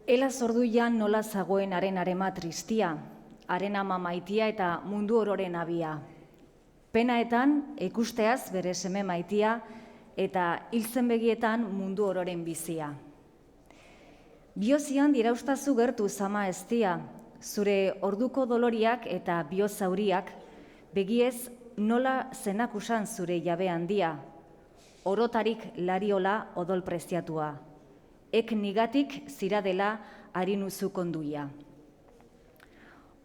Ela zorduian nola zagoen haren arema tristia, haren ama maitia eta mundu ororen abia. Penaetan ikusteaz bere seme maitia eta hiltzen begietan mundu ororen bizia. Biozian diraustazu gertu zama eztia, zure orduko doloriak eta biozauriak, begiez nola zenakusan zure jabe handia, orotarik lariola odol preziatua. Ek nigatik ziradela harinuzu konduia.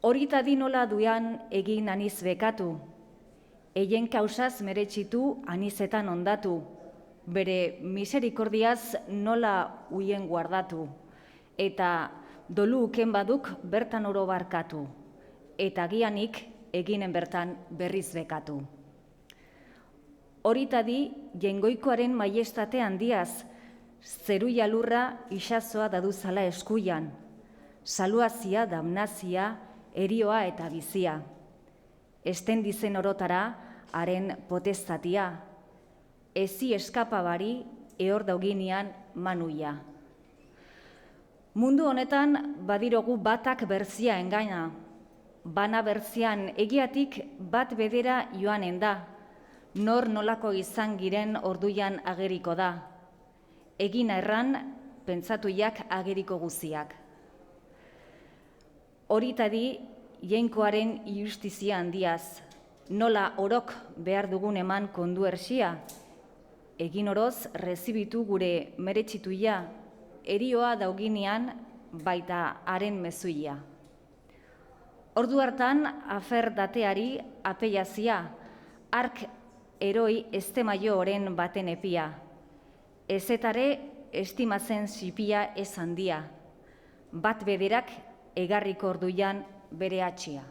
Horita di nola duan egin aniz bekatu, eien kausaz meretxitu anizetan ondatu, bere miserikordiaz nola huien guardatu, eta dolu uken baduk bertan oro barkatu, eta gianik eginen bertan berriz bekatu. Horita di jengoikoaren maiestate handiaz, zeru jalurra isazoa daduzala eskuian, saluazia, damnazia, erioa eta bizia. Esten dizen orotara, haren potestatia, ezi eskapabari ehor dauginean manuia. Mundu honetan badirogu batak berzia engaina, bana berzian egiatik bat bedera joanen da, nor nolako izan giren orduan ageriko da. Egin erran, pentsatuiak ageriko guziak. Horita di, jainkoaren justizia handiaz, nola orok behar dugun eman kondu ersia, egin oroz rezibitu gure meretxituia, erioa dauginean baita haren mezuia. Ordu hartan, afer dateari apeiazia, ark eroi estemaio oren baten epia, ezetare estimatzen zipia ez handia, bat bederak egarriko orduan bere atxia.